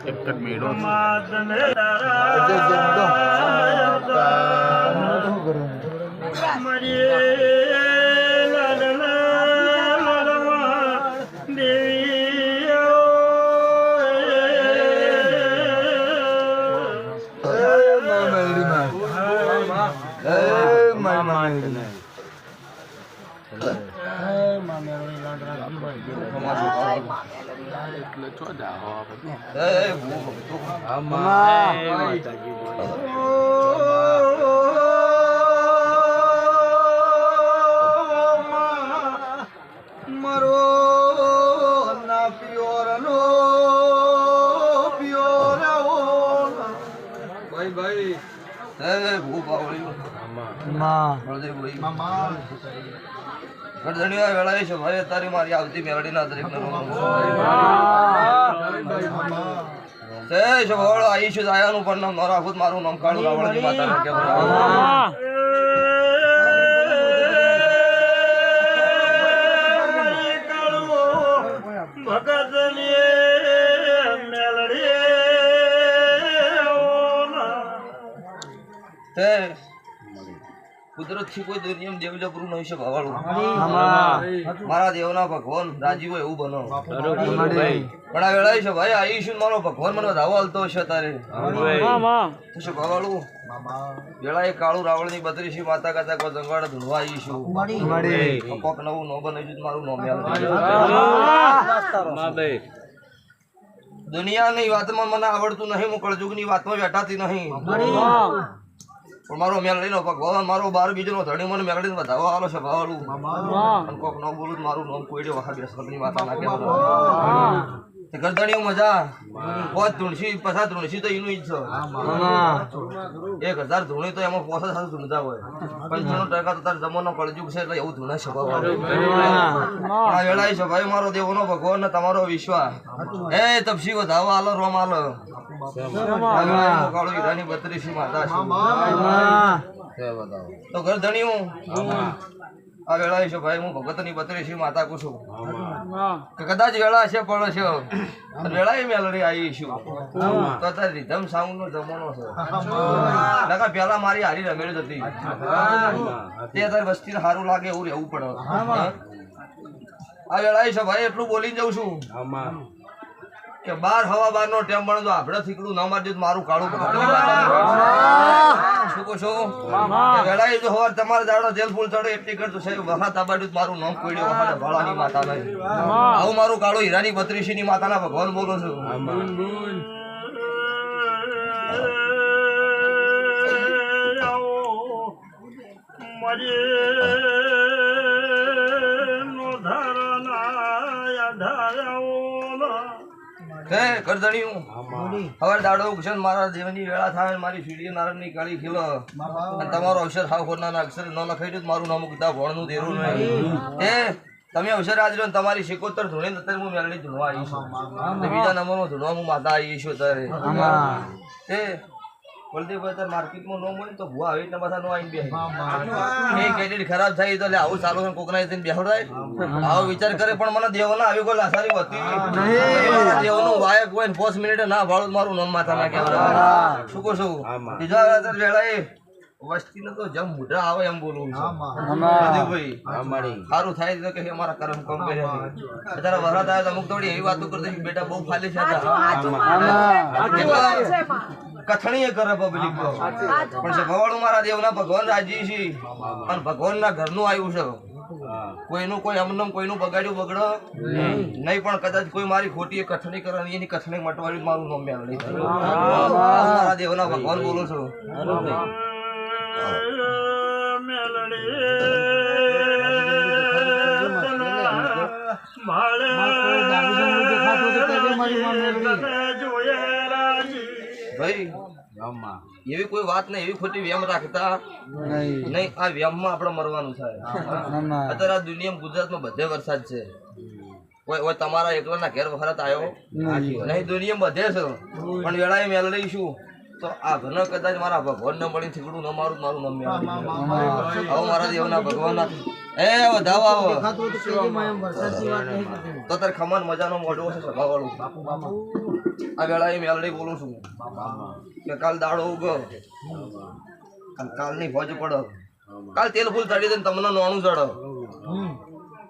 એક જ મેળો તારી મારી આવતી મેળડી ના દરેક આઈશું આયાનું પણ નામ રાખું મારું નામ કાળું રાવણજી માતા કુદરત થી કોઈ દુનિયા દેવ જબરું નહીં છે ભવાળું મારા દેવના ભગવાન રાજી હોય એવું બનો પણ આ વેળાય છે ભાઈ આઈશું મારો ભગવાન મને ધાવો હાલતો હશે તારે શું ભવાળું વેળાએ કાળું રાવણ ની બત્રીસી માતા કાતા કો જંગવાડ ધૂળવા આઈશું કોક નવું નો બનાવ્યું મારું નોમ દુનિયાની વાતમાં મને આવડતું નહીં હું કળજુગની વાતમાં બેઠાતી નહીં પણ મારો મેલડીનો ભગવાન મારો બાર બીજનો ધણી મને મેલડીને વધાવો આલો છે ભાવાળું કોક ન બોલું મારું નામ કોઈ વખત બેસની માતા નાખે ગરદણીઓ મજા પોત ધૂણસી પછા ધૂણસી તો એનું ઈજ છે 1000 ધૂણી તો એમાં 5 ધૂણતા હોય 95% તો તાર જમવાનો કળજુગ છે એટલે એવું ધૂણા છે ભાઈ વેળાય છે ભાઈ મારો દેવનો ભગવાન ને તમારો વિશ્વાસ એ તપસી વધાવો આલો રોમ આલો કાળું હીરાની 32 માતા છે તો ગરદણીઓ આ વેળા છે ભાઈ હું ભગતની 32 માતા કહું છું કે કદાચ વેળા છે પણ છે વેળા મેલડી આવી છું તો તાર રીધમ સાઉન્ડ નો જમાનો છે લગા પેલા મારી હારી રમેલ જ હતી તે તાર વસ્તીને સારું લાગે એવું રહેવું પડે આ વેળા છે ભાઈ એટલું બોલી જઉં છું કે 12 નો ટાઈમ બને તો આપણે થીકડું ના મારજો મારું કાળું શું કહો છો વેળાએ જો હવાર તમારે દાડો જેલ ફૂલ ચડે એટલી કરતો સાહેબ વખત આબાડ્યું મારું નામ કોઈડ્યો વખત ભાળાની માતા નહીં આવું મારું કાળું હીરાની 32 ની માતાના ભગવાન બોલો છું હવે દાડો ઉગશે મારા દેવની વેળા થાય મારી ફીડી નારણની કાળી ખીલો તમારો અક્ષર હાવ ખોરના અક્ષર ન લખાઈ દઉં મારું નામ કીધા ભણનું દેરું નહીં એ તમે અવસર આજ રહ્યો તમારી 76 ધૂણી અત્યારે હું મેળડી ધૂણવા આવી છું બીજા નંબરનો ધૂણવા હું માતા આવી છું અત્યારે એ બલદેવભાઈ તાર માર્કેટમાં ન મળે તો ભૂવા આવી એટલે બધા નો આવીને બે એ કેટેડ ખરાબ થાય તો આવું ચાલુ છે કોકના થઈને બેહડાય આવો વિચાર કરે પણ મને દેવના આવી કોઈ લાસારી હતી દેવનું વાયક હોય 5 મિનિટે ના ભાળું મારું નામ માથા ના કહેવાય શું કહું છું બીજા વેળાએ વસ્તીને તો જમ મોઢા આવે એમ બોલું ભાઈ સારું થાય તો કે અમારા કર્મ કમ કર્યા અત્યારે વરસાદ આવે તો અમુક થોડી એવી વાતો કરતી બેટા બહુ ખાલી છે કથણીએ કરે પબ્લિક પણ છે ભવાડું મારા દેવના ભગવાન રાજી છે અને ભગવાનના ઘરનું આવ્યું છે કોઈનું કોઈ અમનમ કોઈનું બગાડ્યું બગડો નહીં પણ કદાચ કોઈ મારી ખોટી કથણી કરવાની એની કથણી મટવાડી મારું નામ મેળવી મારા દેવના ભગવાન બોલું છું ભાઈ એવી કોઈ વાત નહીં એવી ખોટી વ્યામ રાખતા નહીં આ વ્યામમાં આપણે મરવાનું થાય અત્યારે આ દુનિયામાં ગુજરાતમાં બધે વરસાદ છે કોઈ તમારા એકલાના ઘેર વરસાદ આવ્યો નહીં દુનિયામાં બધે છે પણ વેળાએ મેળવીશું તો આ ઘણો કદાચ મારા ભગવાન ને મળી થીકડું ન મારું નામ મેળવી આવો મારા દેવના ભગવાન એ વધાવો આવો તો તારે ખમાન મજાનો મોઢો છે સભા વાળું આ વેળાએ મેલડી બોલું છું કે કાલ દાડો ઉગો અને કાલની ફોજ પડો કાલ તેલ ફૂલ ચડી દે તમને નોણું ચડો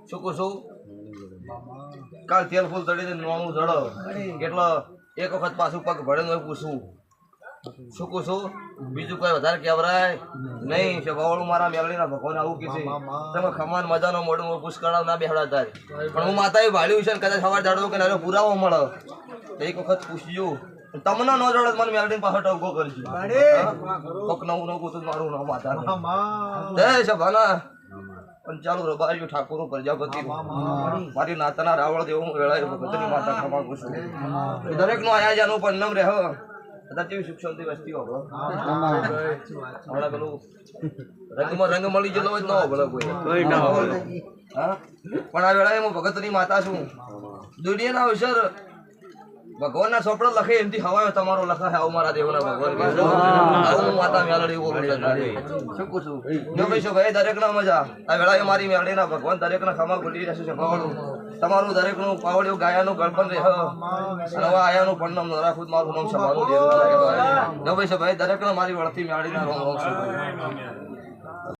શું કહું છું કાલ તેલ ફૂલ ચડી દે નોણું ચડો એટલે એક વખત પાછું પગ ભળે ને પૂછવું શું કહું છું બીજું કોઈ વધારે કહેવરાય નહીં કે બાવળું મારા મેલડીના ભગવાન આવું કીધું તમે ખમાન મજાનો મોડું પુષ્કળ ના બેહડા થાય પણ હું માતાએ ભાળ્યું છે ને કદાચ સવાર જાડો કે નાનો પુરાવો મળે એક વખત પૂછજો તમને ન જોડે મને મેલડી પાછો ટવકો કરજો કોક નવું નવું ગોતું મારું નામ માતા જય સભાના પણ ચાલુ રબારીઓ ઠાકોર પ્રજાપતિ મારી નાતાના રાવળ દેવ હું વેળાએ ભગતની માતા ખમા છું દરેક નું આયા જાનું પન્નમ રહો બધા કેવી સુખ શાંતિ વસ્તી હોબળો હમણાં પેલું રંગમાં રંગ મળી ગયેલો હોય ન હોબળો કોઈ હા પણ આ વેળાએ હું ભગતની માતા છું દુનિયાના અવસર ભગવાનના ચોપડો લખે એમથી હવાયો તમારો લખાય આવું મારા દેવના ભગવાન આવું માતા મેલડી શું પૂછું જો ભાઈ દરેકના મજા આ વેળાએ મારી મેલડીના ભગવાન દરેકના ખમા ખુલી રહેશે છે તમારું દરેકનું પાવડિયું ગાયાનું ગળપણ રહે અને હવે આયાનું પણ નરાખુદ મારું નામ સભાનું દેવું જો ભાઈ દરેકને મારી વળતી મેળડીના રોમ રોમ